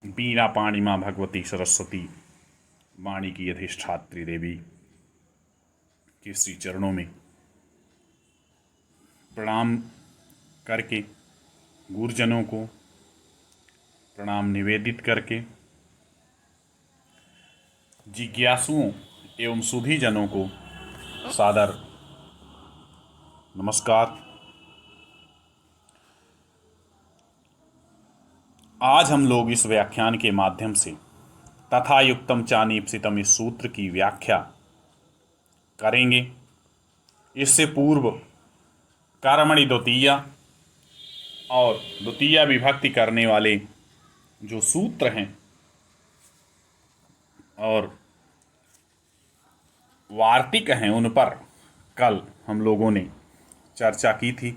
बीना पाणी माँ भगवती सरस्वती वाणी की अधिष्ठात्री देवी के श्री चरणों में प्रणाम करके, गुरुजनों को प्रणाम निवेदित करके, जिज्ञासुओं एवं सुधी जनों को सादर नमस्कार। आज हम लोग इस व्याख्यान के माध्यम से तथा युक्तम चानीप्सितम इस सूत्र की व्याख्या करेंगे। इससे पूर्व कर्मणि द्वितीया और द्वितीया विभक्ति करने वाले जो सूत्र हैं और वार्तिक हैं उन पर कल हम लोगों ने चर्चा की थी।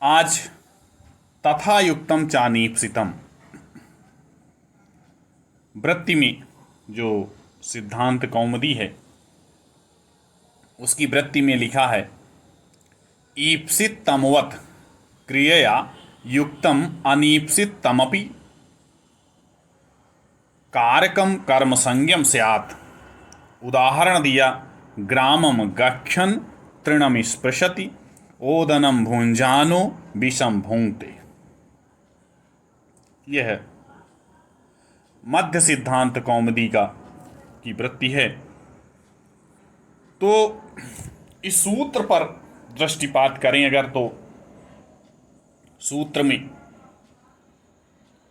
आज तथा युक्तम चानीप्सितम वृत्ति में जो सिद्धांत कौमुदी है उसकी वृत्ति में लिखा है, ईप्सित तमवत क्रियया युक्तम अनीप्सित तमपि कारकम कर्म संज्ञम स्यात्। उदाहरण दिया, ग्रामम गच्छन् तृणम स्पृशति ओदनम भुंजानो विषम भुंक्ते। यह मध्य सिद्धांत कौमुदी की वृत्ति है। तो इस सूत्र पर दृष्टिपात करें अगर तो सूत्र में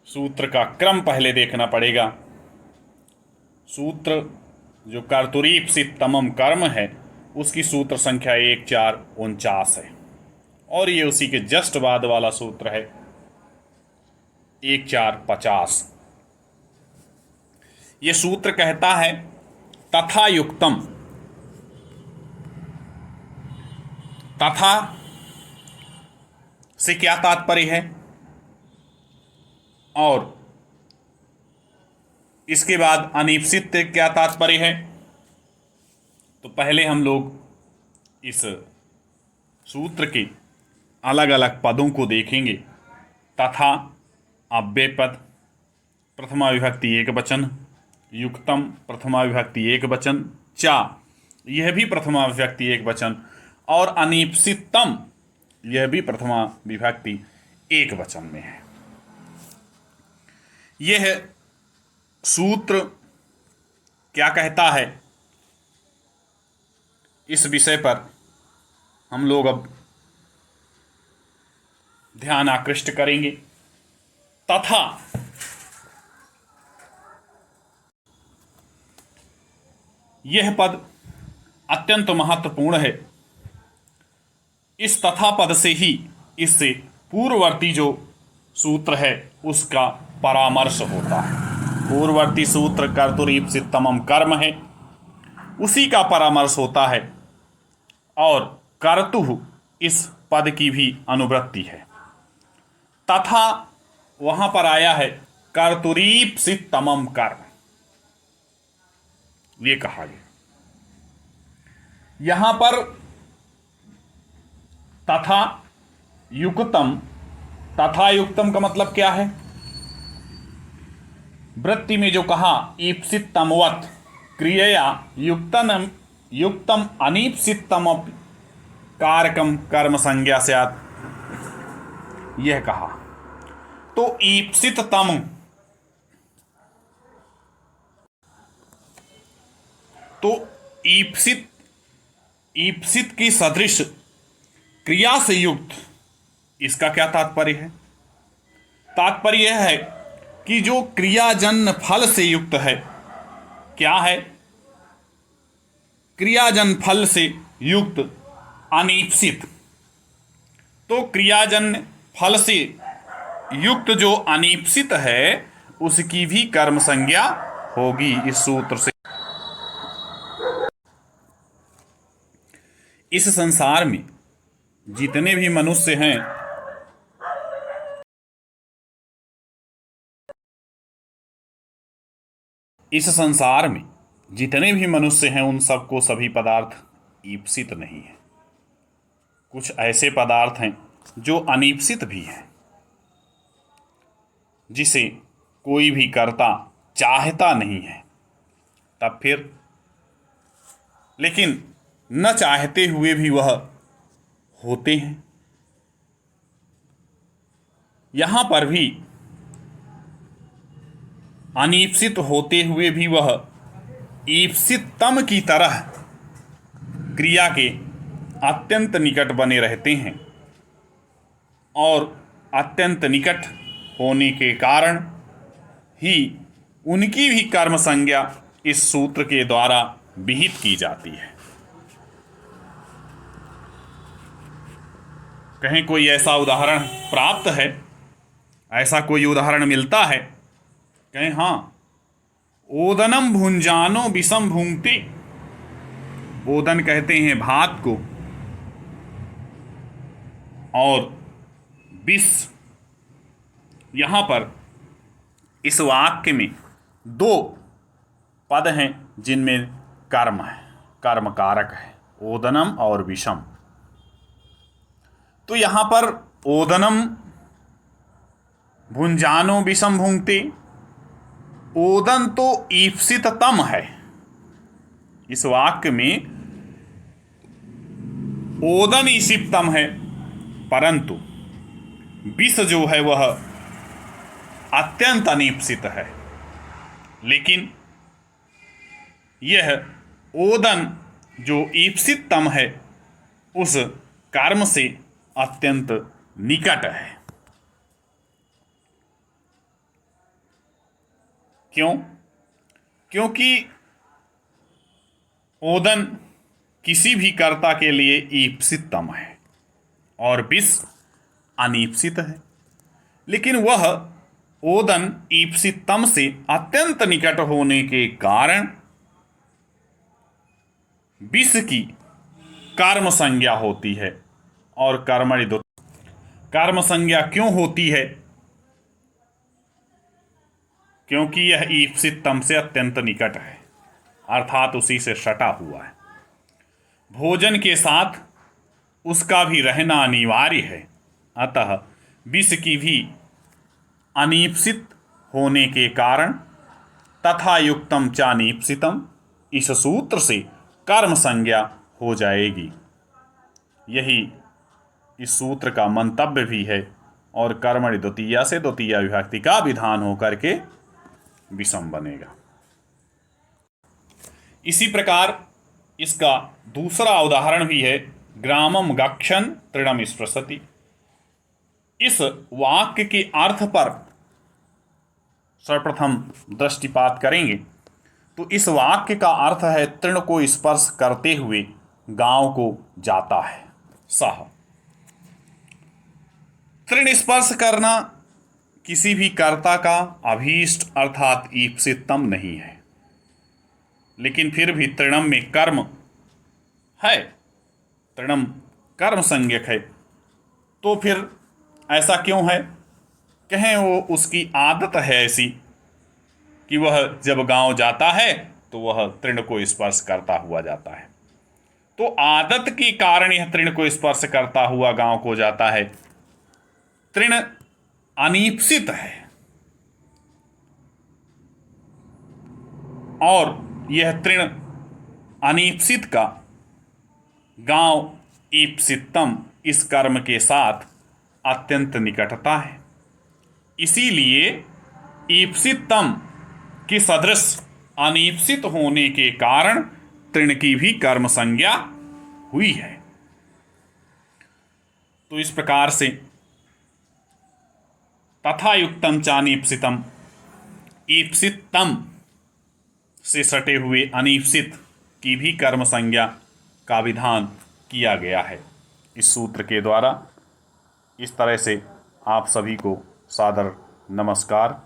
सूत्र का क्रम पहले देखना पड़ेगा। सूत्र जो कर्तुरीप्सित तमम कर्म है उसकी सूत्र संख्या 1449 है और ये उसी के जस्ट बाद वाला सूत्र है 1450। ये सूत्र कहता है तथा युक्तम। तथा से क्या तात्पर्य है और इसके बाद अनीप्सित से क्या तात्पर्य है। तो पहले हम लोग इस सूत्र के अलग अलग पदों को देखेंगे। तथा अव्यय पद, प्रथमा विभक्ति एक वचन, युक्तम प्रथमा विभक्ति एक वचन, चा यह भी प्रथमा विभक्ति एक वचन और अनीप्सितम यह भी प्रथमा विभक्ति एक वचन में है। यह सूत्र क्या कहता है इस विषय पर हम लोग अब ध्यान आकृष्ट करेंगे। तथा यह पद अत्यंत महत्वपूर्ण है। इस तथा पद से ही इससे पूर्ववर्ती जो सूत्र है उसका परामर्श होता है। पूर्ववर्ती सूत्र कर्तुरीप्सित तमम कर्म है, उसी का परामर्श होता है और कर्तुः इस पद की भी अनुवृत्ति है। तथा वहां पर आया है कर्तुरीप्सित तमम कर्म, ये कहा गया। यहां पर तथा युक्तम, तथा युक्तम का मतलब क्या है। वृत्ति में जो कहा ईप्सित तमवत क्रियया युक्तम अनीप्सित तम कारकम कर्म संज्ञा स्यात्, यह कहा। तो ईप्सित तम, तो ईप्सित की सदृश क्रिया से युक्त, इसका क्या तात्पर्य है। तात्पर्य यह है कि जो क्रियाजन्य फल से युक्त है, क्या है, क्रियाजन्य फल से युक्त अनीप्सित। तो क्रियाजन्य फल से युक्त जो अनीप्सित है उसकी भी कर्म संज्ञा होगी इस सूत्र से। इस संसार में जितने भी मनुष्य हैं इस संसार में जितने भी मनुष्य हैं उन सबको सभी पदार्थ ईप्सित नहीं है। कुछ ऐसे पदार्थ हैं जो अनीप्सित भी हैं। जिसे कोई भी कर्ता चाहता नहीं है, तब फिर लेकिन न चाहते हुए भी वह होते हैं। यहाँ पर भी अनीप्सित होते हुए भी वह ईप्सिततम की तरह क्रिया के अत्यंत निकट बने रहते हैं, और अत्यंत निकट होने के कारण ही उनकी भी कर्म संज्ञा इस सूत्र के द्वारा विहित की जाती है। कहीं कोई ऐसा उदाहरण प्राप्त है, ऐसा कोई उदाहरण मिलता है? कहें हाँ, ओदनम भुंजानो विषम भूंगते। ओदन कहते हैं भात को, और विष, यहाँ पर इस वाक्य में दो पद हैं जिनमें कर्म है, कर्म कारक है, ओदनम और विषम। तो यहाँ पर ओदनम भुंजानो विषम भुंगते, ओदन तो ईप्सिततम है। इस वाक्य में ओदन ईप्सिततम है, परंतु विष जो है वह अत्यंत अनीप्सित है। लेकिन यह ओदन जो ईप्सिततम है उस कर्म से अत्यंत निकट है। क्यों? क्योंकि ओदन किसी भी कर्ता के लिए ईप्सिततम है और विष अनीप्सित है, लेकिन वह ओदन ईप्सिततम से अत्यंत निकट होने के कारण विष की कर्म संज्ञा होती है। और कर्मणि दो, कर्म संज्ञा क्यों होती है? क्योंकि यह ईप्सिततम से अत्यंत निकट है, अर्थात उसी से सटा हुआ है। भोजन के साथ उसका भी रहना अनिवार्य है, अतः विष की भी अनीप्सित होने के कारण तथा युक्तम चानीप्सितम, इस सूत्र से कर्म संज्ञा हो जाएगी। यही इस सूत्र का मंतव्य भी है, और कर्मणि द्वितीया से द्वितीया विभक्ति का विधान होकर के विषम बनेगा। इसी प्रकार इसका दूसरा उदाहरण भी है, ग्रामम गक्षन तृणम स्पृशति। इस वाक्य के अर्थ पर सर्वप्रथम दृष्टिपात करेंगे तो इस वाक्य का अर्थ है तृण को स्पर्श करते हुए गांव को जाता है। सह तृण स्पर्श करना किसी भी कर्ता का अभीष्ट अर्थात ईप्सिततम नहीं है, लेकिन फिर भी तृणम में कर्म है, तृणम कर्म संज्ञक है। तो फिर ऐसा क्यों है? कहें वो उसकी आदत है ऐसी कि वह जब गांव जाता है तो वह तृण को स्पर्श करता हुआ जाता है। तो आदत के कारण यह तृण को स्पर्श करता हुआ गांव को जाता है। तृण अनीप्सित है और यह तृण अनीप्सित का गांव ईप्सिततम इस कर्म के साथ अत्यंत निकटता है। इसीलिए ईप्सिततम के सदृश अनीप्सित होने के कारण तृण की भी कर्म संज्ञा हुई है। तो इस प्रकार से तथा युक्तम चानीप्सितम, ईप्सिततम से सटे हुए अनीप्सित की भी कर्म संज्ञा का विधान किया गया है इस सूत्र के द्वारा। इस तरह से आप सभी को सादर नमस्कार।